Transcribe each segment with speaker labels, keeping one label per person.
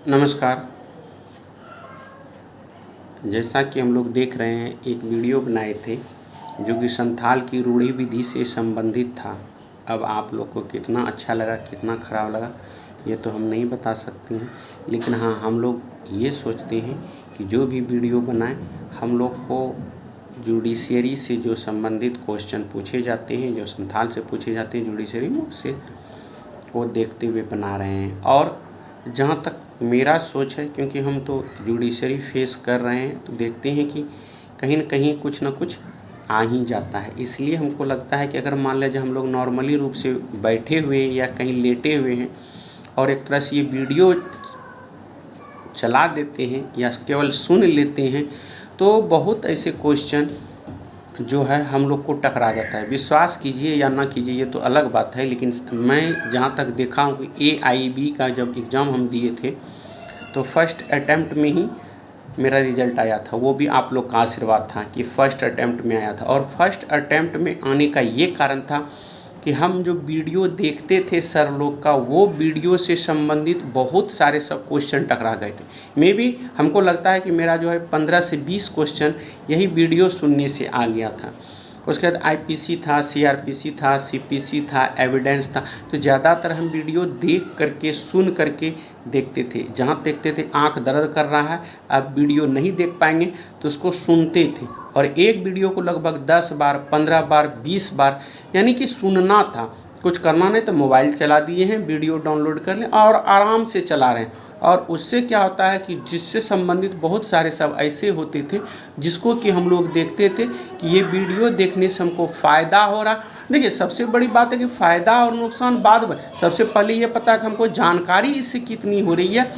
Speaker 1: नमस्कार। जैसा कि हम लोग देख रहे हैं, एक वीडियो बनाए थे जो कि संथाल की रूढ़ी विधि से संबंधित था। अब आप लोग को कितना अच्छा लगा, कितना ख़राब लगा, ये तो हम नहीं बता सकते हैं, लेकिन हाँ, हम लोग ये सोचते हैं कि जो भी वीडियो बनाएं, हम लोग को जुडिशरी से जो संबंधित क्वेश्चन पूछे जाते हैं, जो संथाल से पूछे जाते हैं जुडिशरी में, उससे को देखते हुए बना रहे हैं। और जहाँ तक मेरा सोच है, क्योंकि हम तो जुडिशरी फेस कर रहे हैं, तो देखते हैं कि कहीं न कहीं कुछ ना कुछ आ ही जाता है। इसलिए हमको लगता है कि अगर मान लीजिए हम लोग नॉर्मली रूप से बैठे हुए या कहीं लेटे हुए हैं और एक तरह से ये वीडियो चला देते हैं या केवल सुन लेते हैं, तो बहुत ऐसे क्वेश्चन जो है हम लोग को टकरा जाता है। विश्वास कीजिए या ना कीजिए, ये तो अलग बात है, लेकिन मैं जहाँ तक देखा हूँ कि AIB का जब एग्ज़ाम हम दिए थे तो फर्स्ट अटैम्प्ट में ही मेरा रिज़ल्ट आया था। वो भी आप लोग का आशीर्वाद था कि फ़र्स्ट अटैम्प्ट में आया था। और फर्स्ट अटैम्प्ट में आने का ये कारण था कि हम जो वीडियो देखते थे सर लोग का, वो वीडियो से संबंधित बहुत सारे सब क्वेश्चन टकरा गए थे। मे बी हमको लगता है कि मेरा जो है 15 से 20 क्वेश्चन यही वीडियो सुनने से आ गया था। उसके बाद IPC था, CRPC था, CPC था, एविडेंस था। तो ज़्यादातर हम वीडियो देख करके, सुन करके देखते थे। जहाँ देखते थे आंख दर्द कर रहा है, अब वीडियो नहीं देख पाएंगे तो उसको सुनते थे। और एक वीडियो को लगभग 10 बार, 15 बार, 20 बार यानी कि सुनना था। कुछ करना नहीं तो मोबाइल चला दिए हैं, वीडियो डाउनलोड कर लें और आराम से चला रहे हैं। और उससे क्या होता है कि जिससे संबंधित बहुत सारे सब ऐसे होते थे जिसको कि हम लोग देखते थे कि ये वीडियो देखने से हमको फ़ायदा हो रहा। देखिए, सबसे बड़ी बात है कि फ़ायदा और नुकसान बाद में, सबसे पहले ये पता है कि हमको जानकारी इससे कितनी हो रही है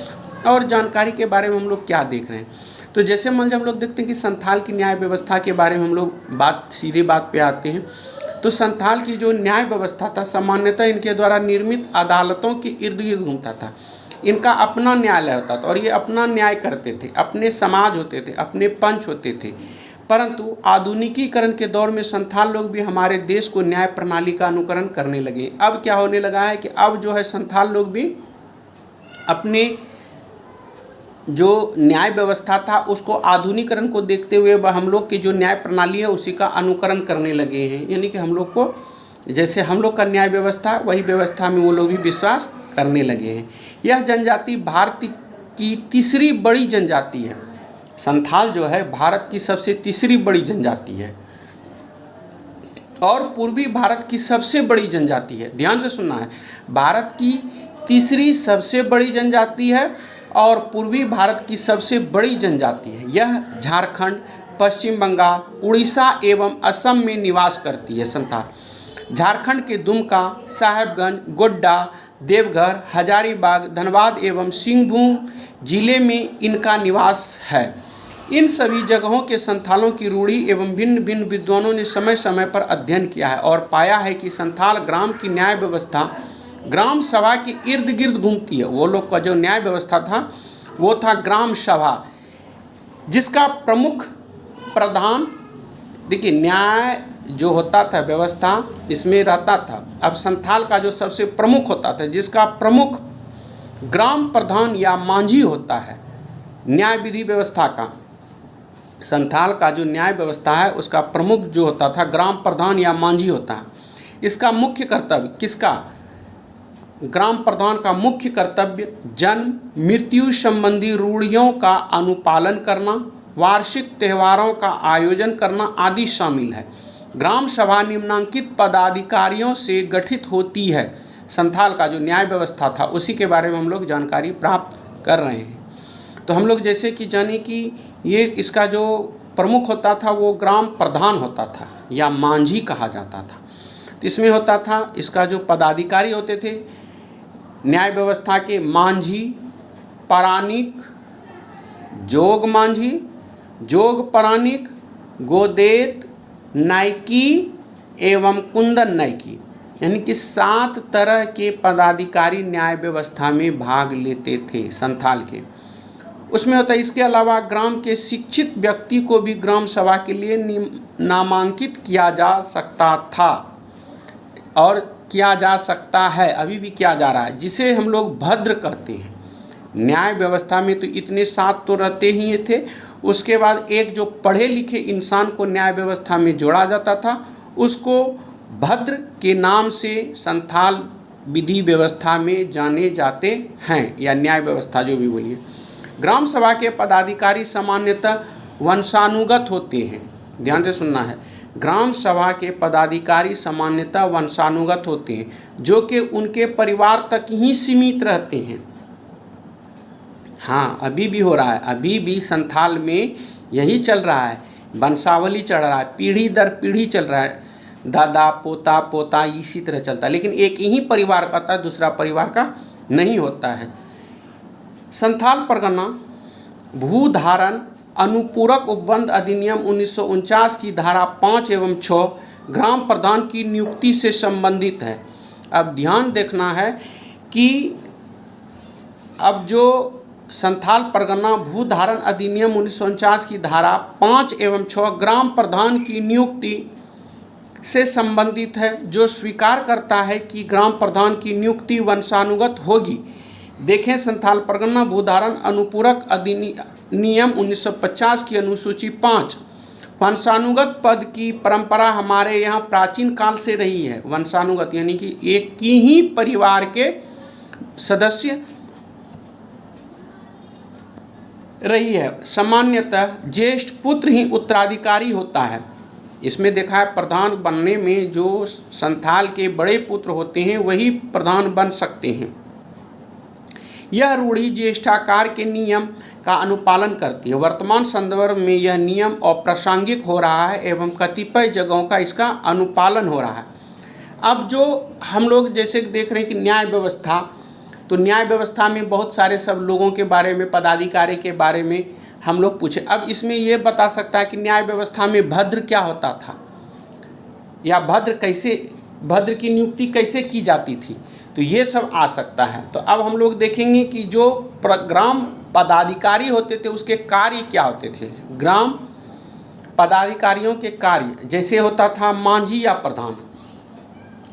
Speaker 1: और जानकारी के बारे में हम लोग क्या देख रहे हैं। तो जैसे मान लीजिए हम लोग देखते हैं कि संथाल की न्याय व्यवस्था के बारे में हम लोग सीधे बात पे आते हैं। तो संथाल की जो न्याय व्यवस्था था, सामान्यतः इनके द्वारा निर्मित अदालतों के इर्द गिर्द घूमता था। इनका अपना न्यायालय होता था और ये अपना न्याय करते थे, अपने समाज होते थे, अपने पंच होते थे। परंतु आधुनिकीकरण के दौर में संथाल लोग भी हमारे देश को न्याय प्रणाली का अनुकरण करने लगे। अब क्या होने लगा है कि अब जो है संथाल लोग भी अपने जो न्याय व्यवस्था था उसको आधुनिकीकरण को देखते हुए वह हम लोग की जो न्याय प्रणाली है उसी का अनुकरण करने लगे हैं। यानी कि हम लोग को जैसे हम लोग का न्याय व्यवस्था, वही व्यवस्था में वो लोग भी विश्वास करने लगे हैं। यह जनजाति भारत की तीसरी बड़ी जनजाति है। संथाल जो है भारत की सबसे तीसरी बड़ी जनजाति है और पूर्वी भारत की सबसे बड़ी जनजाति है। ध्यान से सुनना है, भारत की तीसरी सबसे बड़ी जनजाति है और पूर्वी भारत की सबसे बड़ी जनजाति है। यह झारखंड, पश्चिम बंगाल, उड़ीसा एवं असम में निवास करती है। संथाल झारखंड के दुमका, साहेबगंज, गोड्डा, देवघर, हजारीबाग, धनबाद एवं सिंहभूम जिले में इनका निवास है। इन सभी जगहों के संथालों की रूढ़ी एवं भिन्न भिन्न विद्वानों ने समय समय पर अध्ययन किया है और पाया है कि संथाल ग्राम की न्याय व्यवस्था ग्राम सभा के इर्द गिर्द घूमती है। वो लोग का जो न्याय व्यवस्था था वो था ग्राम सभा, जिसका प्रमुख प्रधान, देखिए न्याय जो होता था व्यवस्था इसमें रहता था। अब संथाल का जो सबसे प्रमुख होता था, जिसका प्रमुख ग्राम प्रधान या मांझी होता है। न्याय विधि व्यवस्था का, संथाल का जो न्याय व्यवस्था है उसका प्रमुख जो होता था ग्राम प्रधान या मांझी होता है। इसका मुख्य कर्तव्य किसका? ग्राम प्रधान का मुख्य कर्तव्य जन्म मृत्यु संबंधी रूढ़ियों का अनुपालन करना, वार्षिक त्योहारों का आयोजन करना आदि शामिल है। ग्राम सभा निम्नांकित पदाधिकारियों से गठित होती है। संथाल का जो न्याय व्यवस्था था उसी के बारे में हम लोग जानकारी प्राप्त कर रहे हैं। तो हम लोग जैसे कि जाने कि ये इसका जो प्रमुख होता था वो ग्राम प्रधान होता था या मांझी कहा जाता था। इसमें होता था, इसका जो पदाधिकारी होते थे न्याय व्यवस्था के, मांझी, परानिक, जोग मांझी, जोग परानिक, गोदेत, नायकी एवं कुंदन नायकी, यानी कि 7 तरह के पदाधिकारी न्याय व्यवस्था में भाग लेते थे संथाल के। उसमें होता है, इसके अलावा ग्राम के शिक्षित व्यक्ति को भी ग्राम सभा के लिए नामांकित किया जा सकता था और किया जा सकता है, अभी भी किया जा रहा है, जिसे हम लोग भद्र कहते हैं। न्याय व्यवस्था में तो इतने 7 तो रहते ही थे। उसके बाद एक जो पढ़े लिखे इंसान को न्याय व्यवस्था में जोड़ा जाता था, उसको भद्र के नाम से संथाल विधि व्यवस्था में जाने जाते हैं, या न्याय व्यवस्था जो भी बोलिए। ग्राम सभा के पदाधिकारी सामान्यतः वंशानुगत होते हैं। ध्यान से सुनना है, ग्राम सभा के पदाधिकारी सामान्यतः वंशानुगत होते हैं, जो कि उनके परिवार तक ही सीमित रहते हैं। हाँ, अभी भी हो रहा है, अभी भी संथाल में यही चल रहा है, वंशावली चल रहा है, पीढ़ी दर पीढ़ी चल रहा है, दादा पोता पोता इसी तरह चलता है, लेकिन एक ही परिवार का होता है, दूसरा परिवार का नहीं होता है। संथाल परगना भूधारण अनुपूरक उपबंध अधिनियम 1949 की धारा 5 एवं 6 ग्राम प्रधान की नियुक्ति से संबंधित है। अब ध्यान देखना है कि अब जो संथाल परगना भूधारण अधिनियम 1949 की धारा 5 एवं 6 ग्राम प्रधान की नियुक्ति से संबंधित है, जो स्वीकार करता है कि ग्राम प्रधान की नियुक्ति वंशानुगत होगी। देखें, संथाल परगना भूधारण अनुपूरक अधिनियम 1950 की अनुसूची 5, वंशानुगत पद की परंपरा हमारे यहाँ प्राचीन काल से रही है। वंशानुगत यानी कि एक ही परिवार के सदस्य रही है। सामान्यतः ज्येष्ठ पुत्र ही उत्तराधिकारी होता है। इसमें देखा है, प्रधान बनने में जो संथाल के बड़े पुत्र होते हैं वही प्रधान बन सकते हैं। यह रूढ़ी ज्येष्ठाकार के नियम का अनुपालन करती है। वर्तमान संदर्भ में यह नियम अप्रासंगिक हो रहा है एवं कतिपय जगहों का इसका अनुपालन हो रहा है। अब जो हम लोग जैसे देख रहे हैं कि न्याय व्यवस्था, तो न्याय व्यवस्था में बहुत सारे सब लोगों के बारे में, पदाधिकारी के बारे में हम लोग पूछे। अब इसमें ये बता सकता है कि न्याय व्यवस्था में भद्र क्या होता था, या भद्र की नियुक्ति कैसे की जाती थी, तो ये सब आ सकता है। तो अब हम लोग देखेंगे कि जो ग्राम पदाधिकारी होते थे उसके कार्य क्या होते थे। ग्राम पदाधिकारियों के कार्य जैसे होता था मांझी या प्रधान,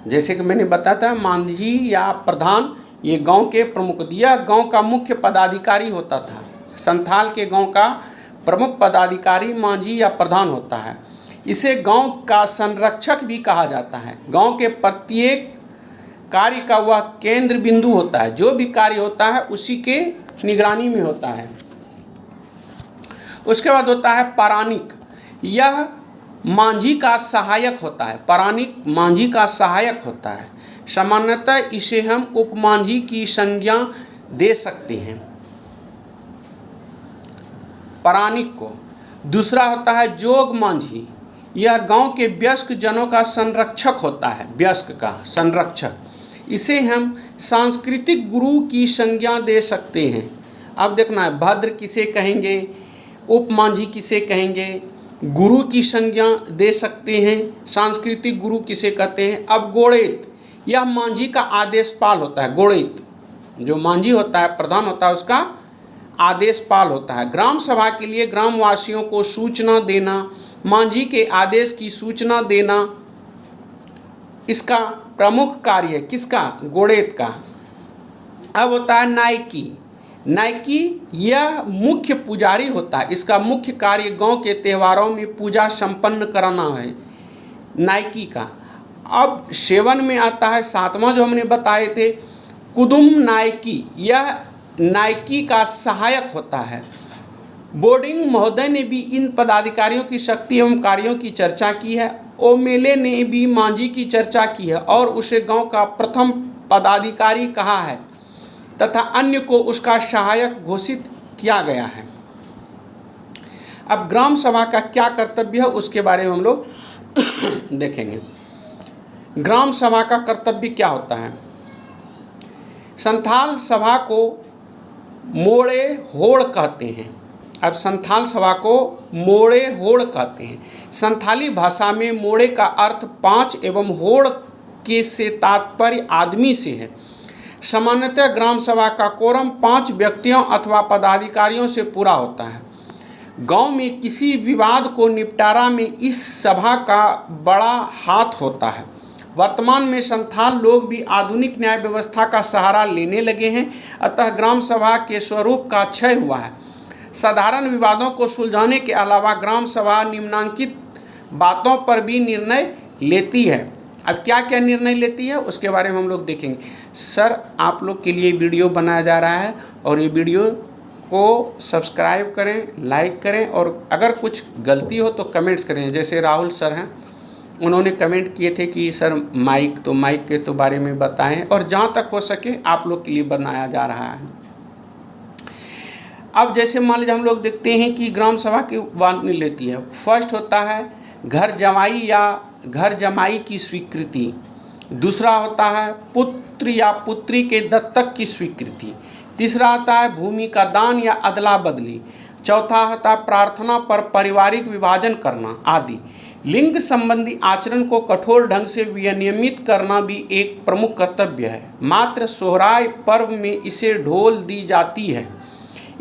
Speaker 1: जैसे कि मैंने बताया था, मांझी या प्रधान ये गांव के प्रमुख, यह गांव का मुख्य पदाधिकारी होता था। संथाल के गांव का प्रमुख पदाधिकारी मांझी या प्रधान होता है। इसे गांव का संरक्षक भी कहा जाता है। गांव के प्रत्येक कार्य का वह केंद्र बिंदु होता है, जो भी कार्य होता है उसी के निगरानी में होता है। उसके बाद होता है परानिक, यह मांझी का सहायक होता है। परानिक मांझी का सहायक होता है। सामान्यतः इसे हम उपमांझी की संज्ञा दे सकते हैं परानिक को। दूसरा होता है जोग मांझी, यह गांव के वयस्क जनों का संरक्षक होता है, वयस्क का संरक्षक। इसे हम सांस्कृतिक गुरु की संज्ञा दे सकते हैं। अब देखना है, भद्र किसे कहेंगे, उपमांझी किसे कहेंगे, गुरु की संज्ञा दे सकते हैं, सांस्कृतिक गुरु किसे कहते हैं। अब गोड़ेत, यह मांझी का आदेशपाल होता है। गोड़ेत जो मांझी होता है, प्रधान होता है, उसका आदेशपाल होता है। ग्राम सभा के लिए ग्रामवासियों को सूचना देना, मांझी के आदेश की सूचना देना, इसका प्रमुख कार्य किसका, गोड़ेत का। अब होता है नायकी। नायकी यह मुख्य पुजारी होता है। इसका मुख्य कार्य गांव के त्योहारों में पूजा संपन्न कराना है, नायकी का। अब सेवन में आता है 7वां जो हमने बताए थे, कुदुम नायकी, यह नायकी का सहायक होता है। बोर्डिंग महोदय ने भी इन पदाधिकारियों की शक्ति एवं कार्यों की चर्चा की है। ओमेले ने भी मांझी की चर्चा की है और उसे गांव का प्रथम पदाधिकारी कहा है तथा अन्य को उसका सहायक घोषित किया गया है। अब ग्राम सभा का क्या कर्तव्य है उसके बारे में हम लोग देखेंगे। ग्राम सभा का कर्तव्य क्या होता है। संथाल सभा को मोड़े होड़ कहते हैं। अब संथाल सभा को मोड़े होड़ कहते हैं। संथाली भाषा में मोड़े का अर्थ 5 एवं होड़ के से तात्पर्य आदमी से है। सामान्यतः ग्राम सभा का कोरम 5 व्यक्तियों अथवा पदाधिकारियों से पूरा होता है। गांव में किसी विवाद को निपटारा में इस सभा का बड़ा हाथ होता है। वर्तमान में संथाल लोग भी आधुनिक न्याय व्यवस्था का सहारा लेने लगे हैं, अतः ग्राम सभा के स्वरूप का क्षय हुआ है। साधारण विवादों को सुलझाने के अलावा ग्राम सभा निम्नलिखित बातों पर भी निर्णय लेती है। अब क्या क्या निर्णय लेती है उसके बारे में हम लोग देखेंगे। सर, आप लोग के लिए वीडियो बनाया जा रहा है और ये वीडियो को सब्सक्राइब करें, लाइक करें और अगर कुछ गलती हो तो कमेंट्स करें। जैसे राहुल सर हैं, उन्होंने कमेंट किए थे कि सर माइक के तो बारे में बताएं, और जहाँ तक हो सके आप लोग के लिए बनाया जा रहा है। अब जैसे मान लीजिए हम लोग देखते हैं कि ग्राम सभा की बात लेती है। फर्स्ट होता है घर जमाई या घर जमाई की स्वीकृति। दूसरा होता है पुत्र या पुत्री के दत्तक की स्वीकृति। तीसरा आता है भूमि का दान या अदला बदली। चौथा होता है प्रार्थना पर पारिवारिक विभाजन करना आदि। लिंग संबंधी आचरण को कठोर ढंग से विनियमित करना भी एक प्रमुख कर्तव्य है। मात्र सोहराय पर्व में इसे ढोल दी जाती है।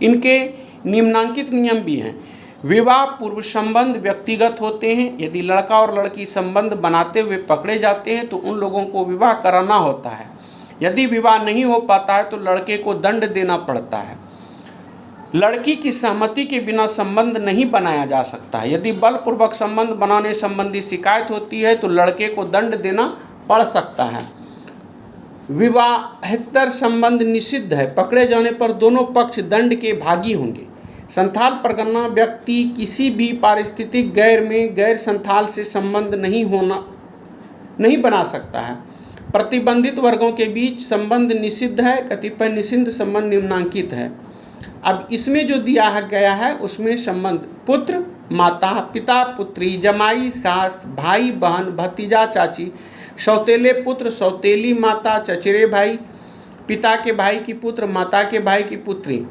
Speaker 1: इनके निम्नांकित नियम भी हैं। विवाह पूर्व संबंध व्यक्तिगत होते हैं। यदि लड़का और लड़की संबंध बनाते हुए पकड़े जाते हैं तो उन लोगों को विवाह कराना होता है। यदि विवाह नहीं हो पाता है तो लड़के को दंड देना पड़ता है। लड़की की सहमति के बिना संबंध नहीं बनाया जा सकता है। यदि बलपूर्वक संबंध बनाने संबंधी शिकायत होती है तो लड़के को दंड देना पड़ सकता है। विवाहेतर संबंध निषिद्ध है। पकड़े जाने पर दोनों पक्ष दंड के भागी होंगे। संथाल परगना व्यक्ति किसी भी पारिस्थितिक गैर संथाल से संबंध नहीं बना सकता है। प्रतिबंधित वर्गों के बीच संबंध निषिद्ध है। कतिपय निषिद्ध संबंध निम्नांकित है। अब इसमें जो दिया गया है उसमें संबंध पुत्र माता, पिता पुत्री, जमाई सास, भाई बहन, भतीजा चाची, सौतेले पुत्र, सौतेली माता, चचेरे भाई, पिता के भाई की पुत्र, माता के भाई की पुत्री,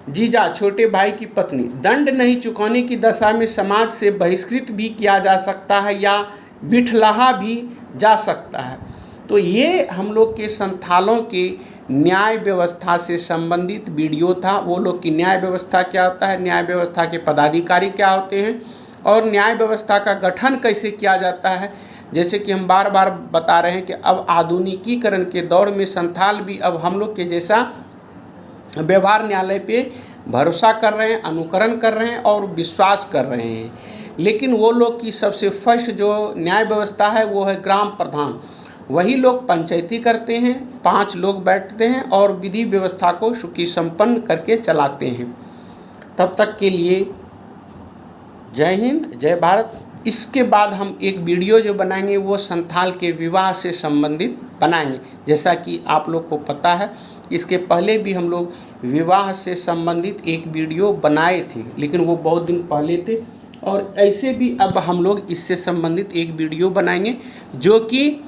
Speaker 1: जीजा, छोटे भाई की पत्नी। दंड नहीं चुकाने की दशा में समाज से बहिष्कृत भी किया जा सकता है या बिठलाहा भी जा सकता है। तो ये हम लोग के संथालों के न्याय व्यवस्था से संबंधित वीडियो था। वो लोग की न्याय व्यवस्था क्या होता है, न्याय व्यवस्था के पदाधिकारी क्या होते हैं और न्याय व्यवस्था का गठन कैसे किया जाता है। जैसे कि हम बार बार बता रहे हैं कि अब आधुनिकीकरण के दौर में संथाल भी अब हम लोग के जैसा व्यवहार न्यायालय पे भरोसा कर रहे हैं, अनुकरण कर रहे हैं और विश्वास कर रहे हैं। लेकिन वो लोग की सबसे फर्स्ट जो न्याय व्यवस्था है वो है ग्राम प्रधान। वही लोग पंचायती करते हैं, 5 लोग बैठते हैं और विधि व्यवस्था को सुखी संपन्न करके चलाते हैं। तब तक के लिए जय हिंद, जय भारत। इसके बाद हम एक वीडियो जो बनाएंगे वो संथाल के विवाह से संबंधित बनाएंगे। जैसा कि आप लोग को पता है इसके पहले भी हम लोग विवाह से संबंधित एक वीडियो बनाए थे, लेकिन वो बहुत दिन पहले थे। और ऐसे भी अब हम लोग इससे संबंधित एक वीडियो बनाएंगे जो कि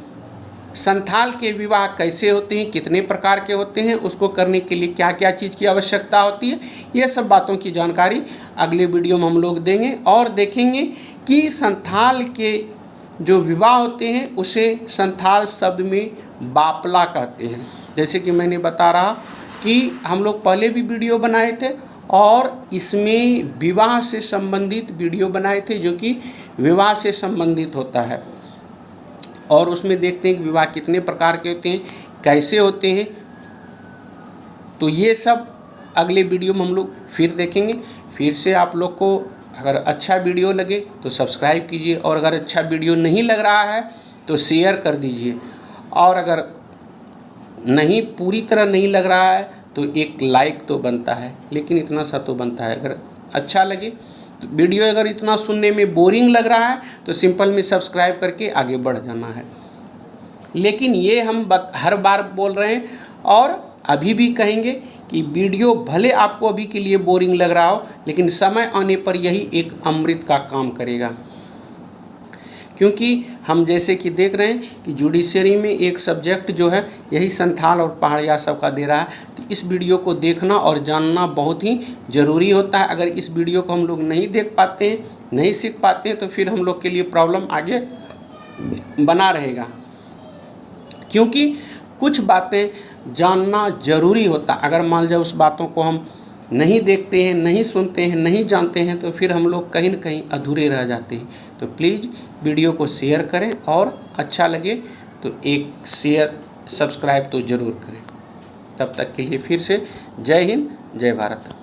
Speaker 1: संथाल के विवाह कैसे होते हैं, कितने प्रकार के होते हैं, उसको करने के लिए क्या क्या चीज़ की आवश्यकता होती है, ये सब बातों की जानकारी अगले वीडियो में हम लोग देंगे। और देखेंगे कि संथाल के जो विवाह होते हैं उसे संथाल शब्द में बापला कहते हैं। जैसे कि मैंने बता रहा कि हम लोग पहले भी वीडियो बनाए थे और इसमें विवाह से संबंधित वीडियो बनाए थे जो कि विवाह से संबंधित होता है। और उसमें देखते हैं कि विवाह कितने प्रकार के होते हैं, कैसे होते हैं। तो ये सब अगले वीडियो में हम लोग फिर देखेंगे। फिर से आप लोग को अगर अच्छा वीडियो लगे तो सब्सक्राइब कीजिए और अगर अच्छा वीडियो नहीं लग रहा है तो शेयर कर दीजिए। और अगर नहीं पूरी तरह नहीं लग रहा है तो एक लाइक तो बनता है, लेकिन इतना सा तो बनता है। अगर अच्छा लगे तो वीडियो अगर इतना सुनने में बोरिंग लग रहा है तो सिंपल में सब्सक्राइब करके आगे बढ़ जाना है। लेकिन ये हम हर बार बोल रहे हैं और अभी भी कहेंगे कि वीडियो भले आपको अभी के लिए बोरिंग लग रहा हो, लेकिन समय आने पर यही एक अमृत का काम करेगा। क्योंकि हम जैसे कि देख रहे हैं कि जुडिशरी में एक सब्जेक्ट जो है यही संथाल और पहाड़िया सब का दे रहा है। तो इस वीडियो को देखना और जानना बहुत ही ज़रूरी होता है। अगर इस वीडियो को हम लोग नहीं देख पाते हैं, नहीं सीख पाते हैं, तो फिर हम लोग के लिए प्रॉब्लम आगे बना रहेगा। क्योंकि कुछ बातें जानना ज़रूरी होता है। अगर मान लो उस बातों को हम नहीं देखते हैं, नहीं सुनते हैं, नहीं जानते हैं, तो फिर हम लोग कहीं न कहीं अधूरे रह जाते हैं। तो प्लीज़ वीडियो को शेयर करें और अच्छा लगे तो एक शेयर सब्सक्राइब तो ज़रूर करें। तब तक के लिए फिर से जय हिंद, जय भारत।